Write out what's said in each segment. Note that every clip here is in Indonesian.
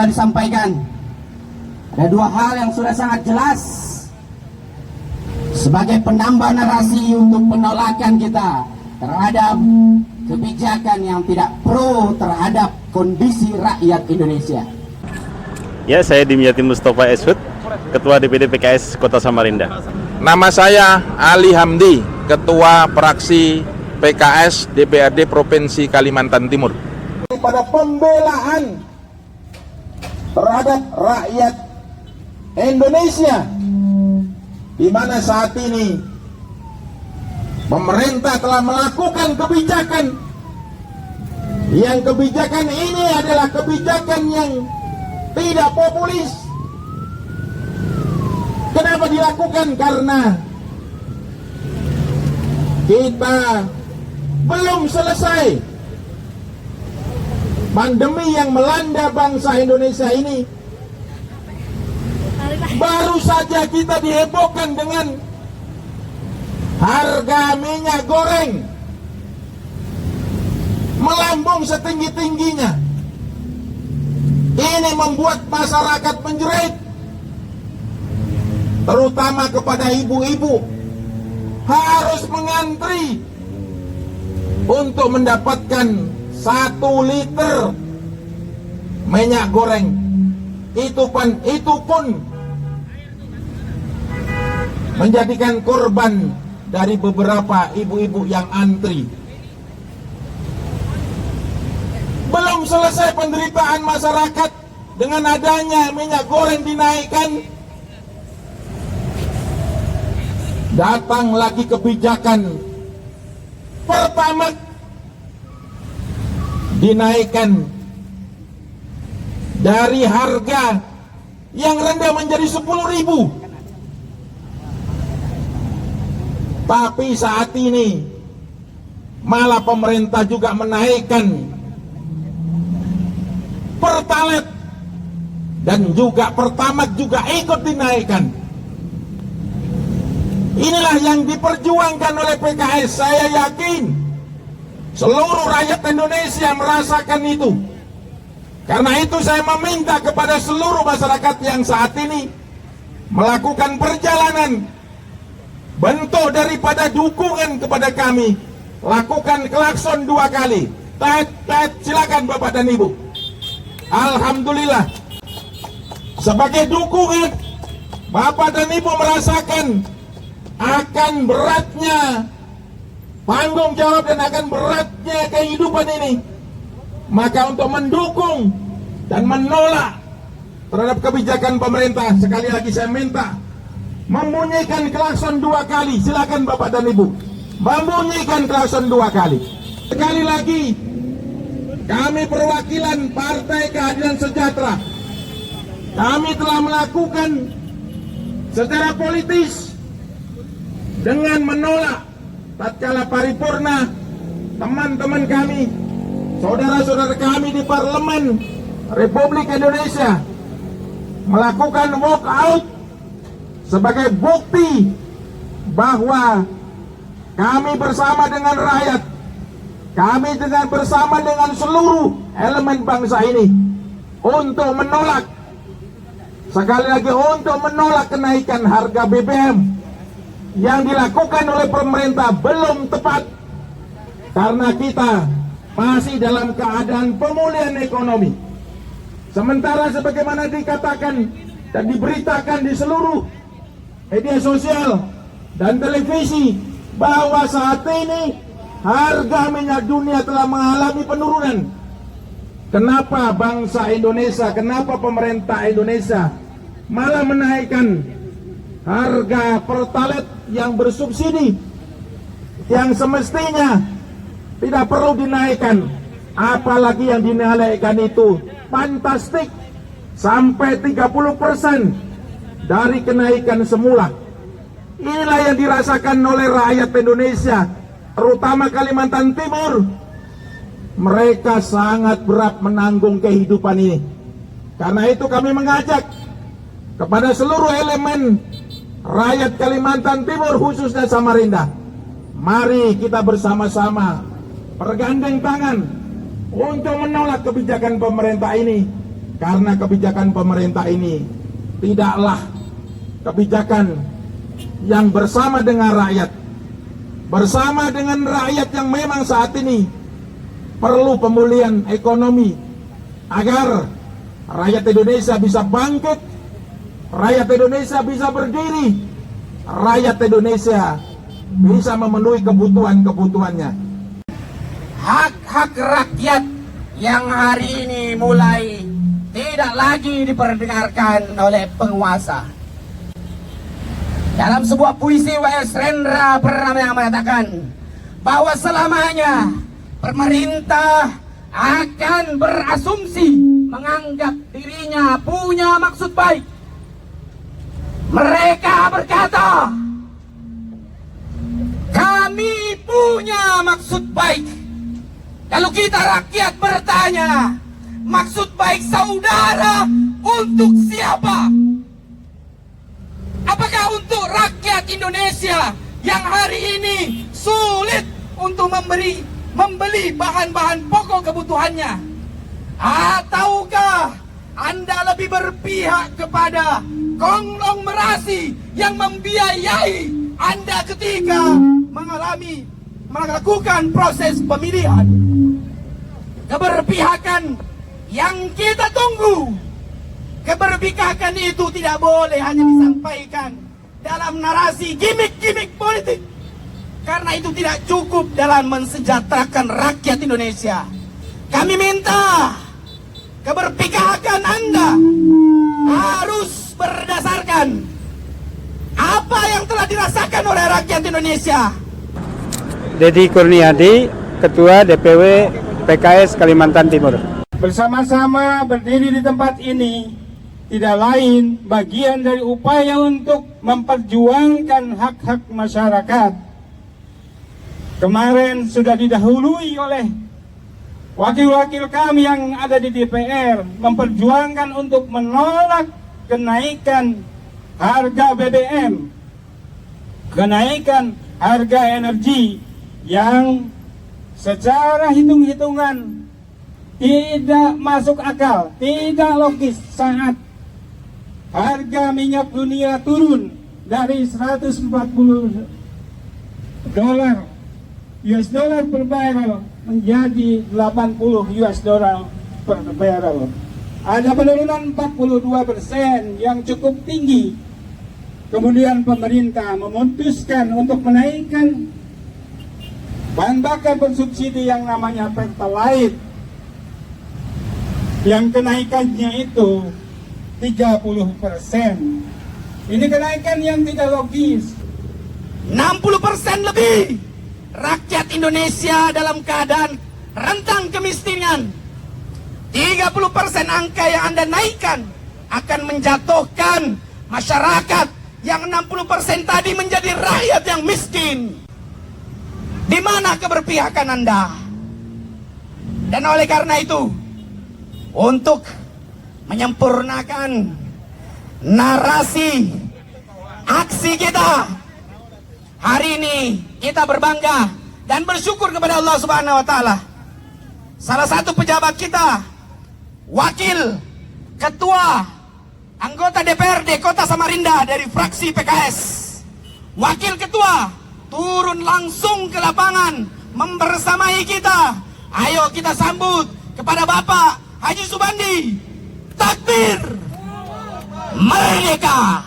telah disampaikan. Ada dua hal yang sudah sangat jelas sebagai penambah narasi untuk penolakan kita terhadap kebijakan yang tidak pro terhadap kondisi rakyat Indonesia. Ya, saya Dimyati Mustafa Eshud, Ketua DPD PKS Kota Samarinda. Nama saya Ali Hamdi, Ketua Fraksi PKS DPRD Provinsi Kalimantan Timur. Pada pembelaan terhadap rakyat Indonesia, di mana saat ini pemerintah telah melakukan kebijakan ini adalah kebijakan yang tidak populis. Kenapa dilakukan? Karena kita belum selesai pandemi yang melanda bangsa Indonesia ini. Baru saja kita dihebohkan dengan harga minyak goreng melambung setinggi-tingginya. Ini membuat masyarakat menjerit, terutama kepada ibu-ibu harus mengantri untuk mendapatkan 1 liter minyak goreng. Itu pun menjadikan korban dari beberapa ibu-ibu yang antri. Belum selesai penderitaan masyarakat dengan adanya minyak goreng dinaikkan, datang lagi kebijakan Pertamax dinaikkan dari harga yang rendah menjadi 10.000. Tapi saat ini malah pemerintah juga menaikkan Pertalite dan juga Pertamax juga ikut dinaikkan. Inilah yang diperjuangkan oleh PKS. Saya yakin seluruh rakyat Indonesia merasakan itu. Karena itu saya meminta kepada seluruh masyarakat yang saat ini melakukan perjalanan, bentuk daripada dukungan kepada kami, lakukan klakson 2 kali. Tet, tet, silakan Bapak dan Ibu. Alhamdulillah, sebagai dukungan, Bapak dan Ibu merasakan akan beratnya tanggung jawab dan akan beratnya kehidupan ini. Maka untuk mendukung dan menolak terhadap kebijakan pemerintah, sekali lagi saya minta membunyikan klakson 2 kali. Silakan Bapak dan Ibu membunyikan klakson 2 kali. Sekali lagi, kami perwakilan Partai Keadilan Sejahtera, kami telah melakukan secara politis dengan menolak tatkala paripurna teman-teman kami, saudara-saudara kami di Parlemen Republik Indonesia melakukan walkout sebagai bukti bahwa kami bersama dengan rakyat, kami bersama dengan seluruh elemen bangsa ini untuk menolak, sekali lagi untuk menolak kenaikan harga BBM yang dilakukan oleh pemerintah belum tepat. Karena kita masih dalam keadaan pemulihan ekonomi. Sementara sebagaimana dikatakan dan diberitakan di seluruh media sosial dan televisi bahwa saat ini harga minyak dunia telah mengalami penurunan. Kenapa bangsa Indonesia, kenapa pemerintah Indonesia malah menaikkan harga Pertalite yang bersubsidi, yang semestinya tidak perlu dinaikkan, apalagi yang dinaikkan itu fantastik sampai 30% dari kenaikan semula. Inilah yang dirasakan oleh rakyat Indonesia, terutama Kalimantan Timur. Mereka sangat berat menanggung kehidupan ini. Karena itu kami mengajak kepada seluruh elemen rakyat Kalimantan Timur, khususnya Samarinda, mari kita bersama-sama bergandeng tangan untuk menolak kebijakan pemerintah ini Karena kebijakan pemerintah ini tidaklah kebijakan yang bersama dengan rakyat. Bersama dengan rakyat yang memang saat ini perlu pemulihan ekonomi agar rakyat Indonesia bisa bangkit, rakyat Indonesia bisa berdiri, rakyat Indonesia bisa memenuhi kebutuhan-kebutuhannya. Hak-hak rakyat yang hari ini mulai tidak lagi diperdengarkan oleh penguasa. Dalam sebuah puisi W.S. Rendra pernah mengatakan bahwa selamanya pemerintah akan berasumsi menganggap dirinya punya maksud baik. Mereka berkata, kami punya maksud baik. Lalu kita rakyat bertanya, maksud baik saudara untuk siapa? Apakah untuk rakyat Indonesia yang hari ini sulit untuk membeli bahan-bahan pokok kebutuhannya? Ataukah Anda lebih berpihak kepada konglomerasi yang membiayai Anda ketika melakukan proses pemilihan? Keberpihakan yang kita tunggu, keberpihakan itu tidak boleh hanya disampaikan dalam narasi gimmick-gimmick politik, karena itu tidak cukup dalam mensejahterakan rakyat Indonesia. Kami minta keberpihakan Anda harus berdasarkan apa yang telah dirasakan oleh rakyat Indonesia. Dedi Kurniadi, Ketua DPW PKS Kalimantan Timur. Bersama-sama berdiri di tempat ini tidak lain bagian dari upaya untuk memperjuangkan hak-hak masyarakat. Kemarin sudah didahului oleh wakil-wakil kami yang ada di DPR memperjuangkan untuk menolak kenaikan harga BBM, kenaikan harga energi yang secara hitung-hitungan tidak masuk akal, tidak logis saat harga minyak dunia turun dari 140 US dollar per barrel menjadi 80 US dollar per barrel. Ada penurunan 42% yang cukup tinggi. Kemudian pemerintah memutuskan untuk menaikkan bahan bakar bersubsidi yang namanya Pertalite, yang kenaikannya itu 30%. Ini kenaikan yang tidak logis. 60% lebih rakyat Indonesia dalam keadaan rentang kemiskinan. 30% angka yang Anda naikkan akan menjatuhkan masyarakat yang 60% tadi menjadi rakyat yang miskin. Di mana keberpihakan Anda? Dan oleh karena itu, untuk menyempurnakan narasi aksi kita hari ini, kita berbangga dan bersyukur kepada Allah Subhanahu wa taala. Salah satu pejabat kita, wakil ketua anggota DPRD Kota Samarinda dari fraksi PKS, wakil ketua turun langsung ke lapangan membersamai kita. Ayo kita sambut kepada Bapak Haji Subandi. Takbir, merdeka,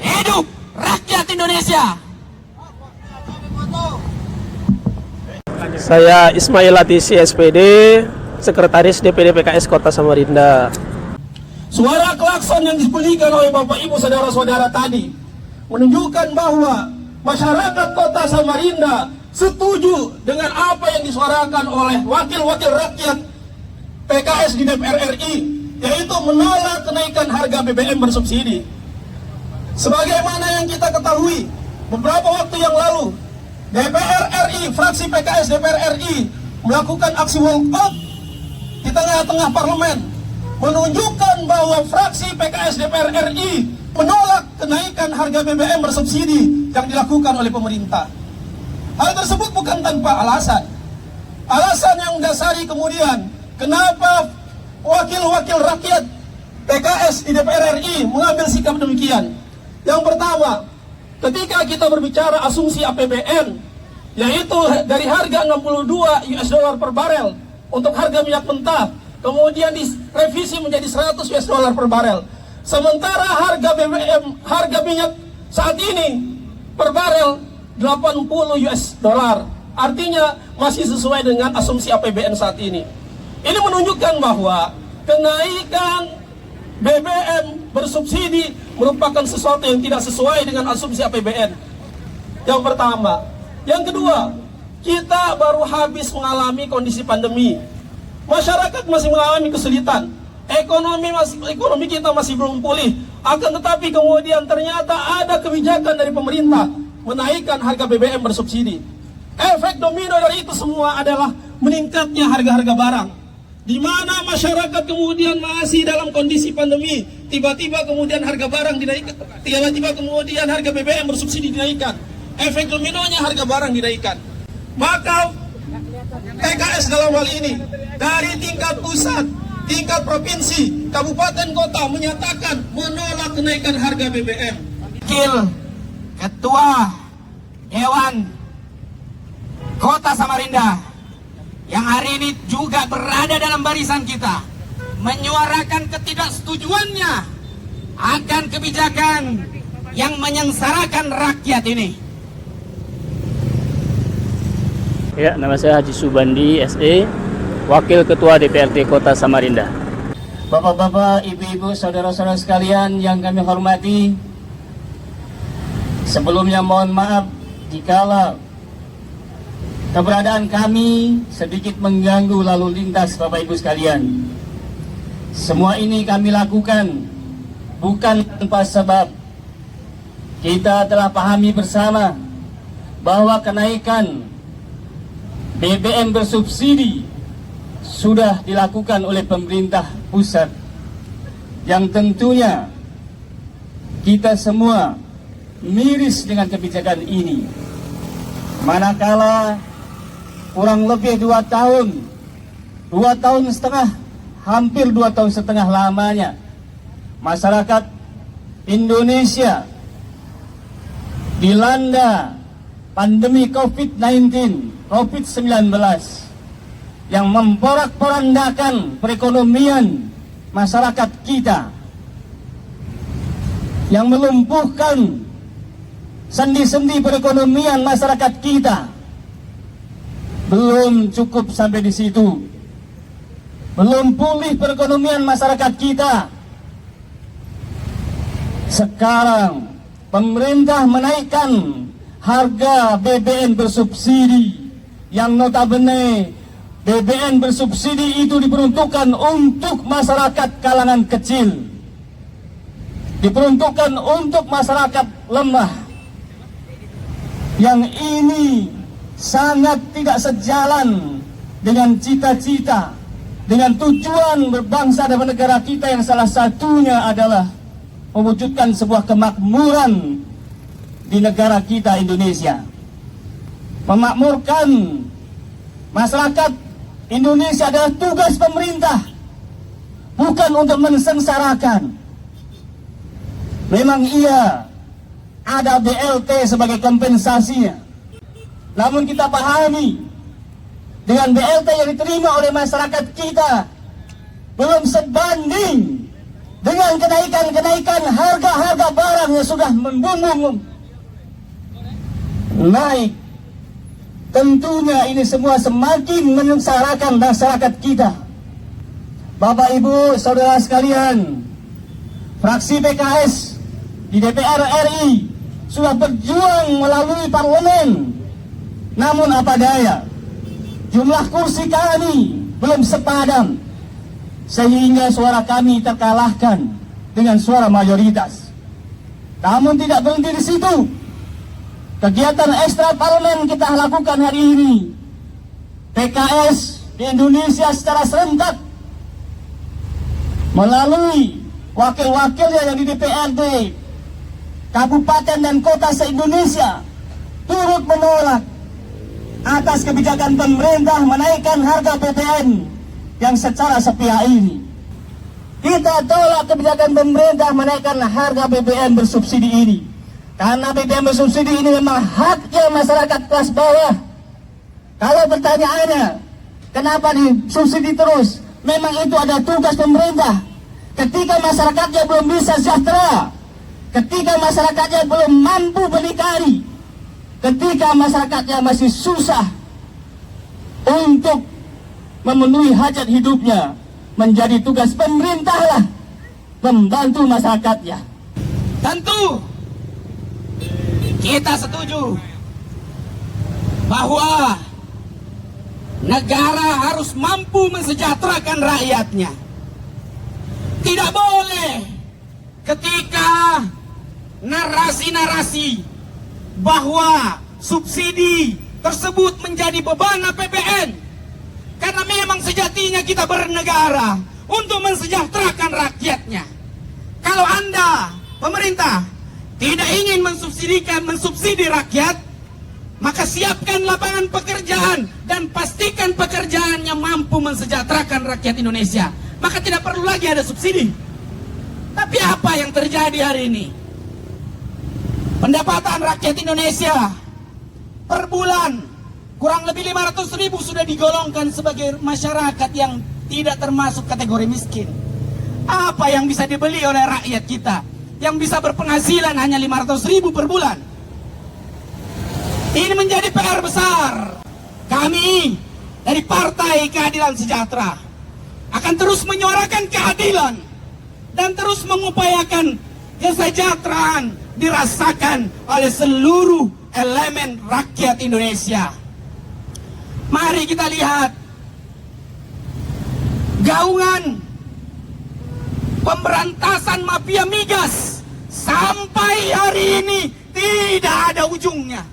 hidup rakyat Indonesia. Saya Ismail Latisi SPD, Sekretaris DPD PKS Kota Samarinda. Suara klakson yang dibunyikan oleh Bapak Ibu saudara-saudara tadi menunjukkan bahwa masyarakat Kota Samarinda setuju dengan apa yang disuarakan oleh wakil-wakil rakyat PKS di DPR RI, yaitu menolak kenaikan harga BBM bersubsidi. Sebagaimana yang kita ketahui, beberapa waktu yang lalu DPR RI, fraksi PKS DPR RI melakukan aksi walkout di tengah-tengah parlemen, menunjukkan bahwa fraksi PKS DPR RI menolak kenaikan harga BBM bersubsidi yang dilakukan oleh pemerintah. Hal tersebut bukan tanpa alasan. Alasan yang mendasari kemudian kenapa wakil-wakil rakyat PKS di DPR RI mengambil sikap demikian. Yang pertama, ketika kita berbicara asumsi APBN, yaitu dari harga 62 US dollar per barel untuk harga minyak mentah, kemudian direvisi menjadi 100 US dollar per barel. Sementara harga BBM, harga minyak saat ini per barel 80 US dollar. Artinya masih sesuai dengan asumsi APBN saat ini. Ini menunjukkan bahwa kenaikan BBM bersubsidi merupakan sesuatu yang tidak sesuai dengan asumsi APBN. Yang pertama. Yang kedua, kita baru habis mengalami kondisi pandemi. Masyarakat masih mengalami kesulitan. Ekonomi kita masih belum pulih. Akan tetapi kemudian ternyata ada kebijakan dari pemerintah menaikkan harga BBM bersubsidi. Efek domino dari itu semua adalah meningkatnya harga-harga barang. Di mana masyarakat kemudian masih dalam kondisi pandemi, tiba-tiba kemudian harga barang dinaikkan, tiba-tiba kemudian harga BBM bersubsidi dinaikkan. Efek dominonya harga barang dinaikkan. Maka PKS dalam hal ini dari tingkat pusat, tingkat provinsi, kabupaten, kota menyatakan menolak kenaikan harga BBM. Wakil Ketua Dewan Kota Samarinda yang hari ini juga berada dalam barisan kita menyuarakan ketidaksetujuannya akan kebijakan yang menyengsarakan rakyat ini. Ya, nama saya Haji Subandi SE, Wakil Ketua DPRD Kota Samarinda. Bapak-bapak, ibu-ibu, saudara-saudara sekalian yang kami hormati, sebelumnya mohon maaf jikalau keberadaan kami sedikit mengganggu lalu lintas Bapak Ibu sekalian. Semua ini kami lakukan bukan tanpa sebab. Kita telah pahami bersama bahwa kenaikan BBM bersubsidi sudah dilakukan oleh pemerintah pusat, yang tentunya kita semua miris dengan kebijakan ini. Manakala kurang lebih 2 tahun setengah, hampir 2 tahun setengah lamanya masyarakat Indonesia dilanda pandemi COVID-19 yang memporak-porandakan perekonomian masyarakat kita, yang melumpuhkan sendi-sendi perekonomian masyarakat kita. Belum cukup sampai di situ, belum pulih perekonomian masyarakat kita. Sekarang pemerintah menaikkan harga BBM bersubsidi, yang notabene BBM bersubsidi itu diperuntukkan untuk masyarakat kalangan kecil, diperuntukkan untuk masyarakat lemah. Yang ini sangat tidak sejalan dengan cita-cita, dengan tujuan berbangsa dan bernegara kita, yang salah satunya adalah mewujudkan sebuah kemakmuran di negara kita Indonesia. Memakmurkan masyarakat Indonesia adalah tugas pemerintah, bukan untuk mensengsarakan. Memang iya ada BLT sebagai kompensasinya, namun kita pahami dengan BLT yang diterima oleh masyarakat kita belum sebanding dengan kenaikan harga-harga barang yang sudah membumbung naik. Tentunya ini semua semakin menyengsarakan masyarakat kita. Bapak Ibu saudara sekalian, fraksi PKS di DPR RI sudah berjuang melalui parlemen, namun apa daya, jumlah kursi kami belum sepadan, sehingga suara kami terkalahkan dengan suara mayoritas. Namun tidak berhenti di situ. Kegiatan ekstra parlemen kita lakukan hari ini. PKS di Indonesia secara serentak melalui wakil-wakilnya yang di DPRD kabupaten dan kota se-Indonesia turut menolak atas kebijakan pemerintah menaikkan harga BBM yang secara sepihak ini. Kita tolak kebijakan pemerintah menaikkan harga BBM bersubsidi ini. Karena BBM bersubsidi ini memang haknya masyarakat kelas bawah. Kalau pertanyaannya, kenapa disubsidi terus? Memang itu ada tugas pemerintah. Ketika masyarakatnya belum bisa sejahtera, ketika masyarakatnya belum mampu berdikari, ketika masyarakatnya masih susah untuk memenuhi hajat hidupnya, menjadi tugas pemerintah lah membantu masyarakatnya. Tentu kita setuju bahwa negara harus mampu mensejahterakan rakyatnya. Tidak boleh ketika narasi-narasi bahwa subsidi tersebut menjadi beban APBN. Karena memang sejatinya kita bernegara untuk mensejahterakan rakyatnya. Kalau Anda, pemerintah, tidak ingin mensubsidi rakyat, maka siapkan lapangan pekerjaan dan pastikan pekerjaannya mampu mensejahterakan rakyat Indonesia. Maka tidak perlu lagi ada subsidi. Tapi apa yang terjadi hari ini? Pendapatan rakyat Indonesia per bulan kurang lebih 500.000 sudah digolongkan sebagai masyarakat yang tidak termasuk kategori miskin. Apa yang bisa dibeli oleh rakyat kita yang bisa berpenghasilan hanya 500.000 per bulan? Ini menjadi PR besar. Kami dari Partai Keadilan Sejahtera akan terus menyuarakan keadilan dan terus mengupayakan kesejahteraan dirasakan oleh seluruh elemen rakyat Indonesia. Mari kita lihat gaungan pemberantasan mafia migas sampai hari ini tidak ada ujungnya.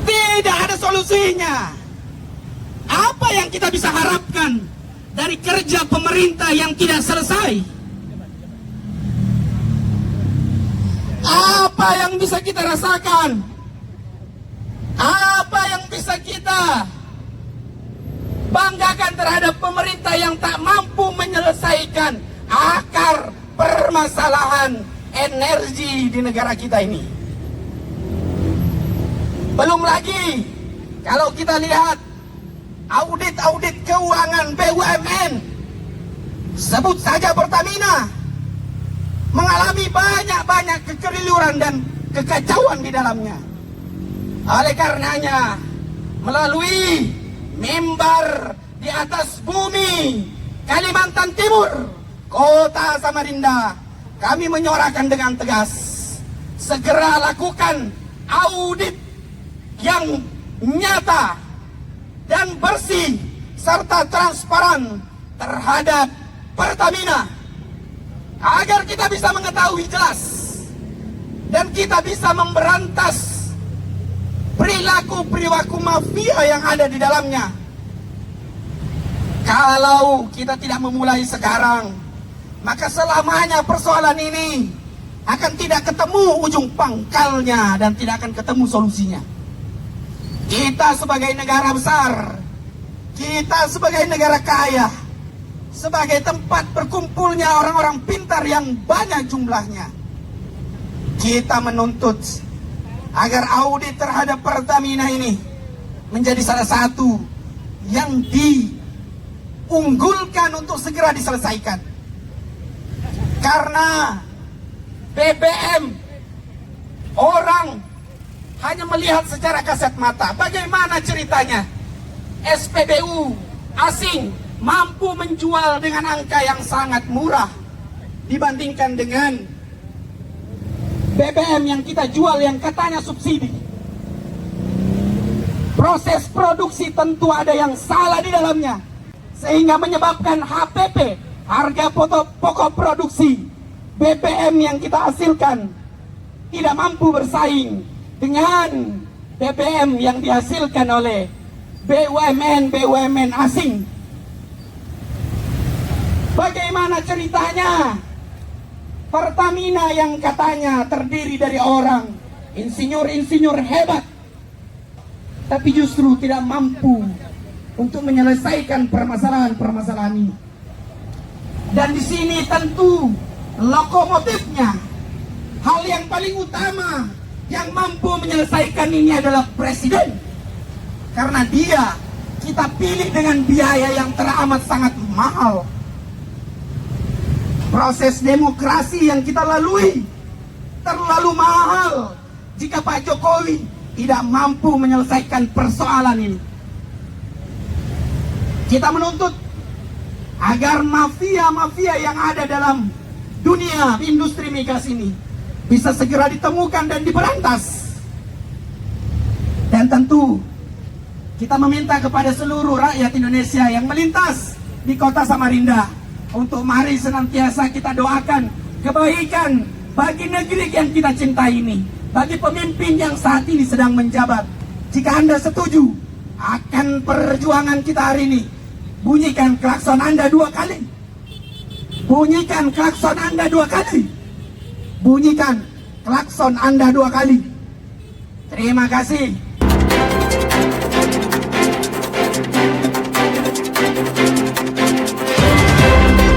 Tidak ada solusinya. Apa yang kita bisa harapkan dari kerja pemerintah yang tidak selesai? Apa yang bisa kita rasakan? Apa yang bisa kita banggakan terhadap pemerintah yang tak mampu menyelesaikan akar permasalahan energi di negara kita ini? Belum lagi kalau kita lihat audit-audit keuangan BUMN, sebut saja Pertamina, mengalami banyak kekeliruan dan kekacauan di dalamnya. Oleh karenanya, melalui mimbar di atas bumi Kalimantan Timur, Kota Samarinda, kami menyuarakan dengan tegas, segera lakukan audit yang nyata dan bersih serta transparan terhadap Pertamina, agar kita bisa mengetahui jelas dan kita bisa memberantas perilaku mafia yang ada di dalamnya. Kalau kita tidak memulai sekarang, maka selamanya persoalan ini akan tidak ketemu ujung pangkalnya dan tidak akan ketemu solusinya. Kita sebagai negara besar, kita sebagai negara kaya, sebagai tempat berkumpulnya orang-orang pintar yang banyak jumlahnya, kita menuntut agar audit terhadap Pertamina ini menjadi salah satu yang diunggulkan untuk segera diselesaikan. Karena BBM orang hanya melihat secara kasat mata. Bagaimana ceritanya SPBU asing mampu menjual dengan angka yang sangat murah dibandingkan dengan BBM yang kita jual yang katanya subsidi. Proses produksi tentu ada yang salah di dalamnya, sehingga menyebabkan HPP, harga pokok produksi BBM yang kita hasilkan, tidak mampu bersaing dengan BBM yang dihasilkan oleh BUMN asing. Bagaimana ceritanya Pertamina yang katanya terdiri dari orang insinyur-insinyur hebat, tapi justru tidak mampu untuk menyelesaikan permasalahan-permasalahan ini. Dan di sini tentu lokomotifnya, hal yang paling utama yang mampu menyelesaikan ini adalah presiden. Karena dia kita pilih dengan biaya yang teramat sangat mahal. Proses demokrasi yang kita lalui terlalu mahal jika Pak Jokowi tidak mampu menyelesaikan persoalan ini. Kita menuntut agar mafia-mafia yang ada dalam dunia industri migas ini bisa segera ditemukan dan diberantas. Dan tentu kita meminta kepada seluruh rakyat Indonesia yang melintas di kota Samarinda untuk mari senantiasa kita doakan kebaikan bagi negeri yang kita cintai ini, bagi pemimpin yang saat ini sedang menjabat. Jika Anda setuju akan perjuangan kita hari ini, bunyikan klakson Anda 2 kali. Bunyikan klakson Anda 2 kali. Bunyikan klakson Anda 2 kali. Terima kasih.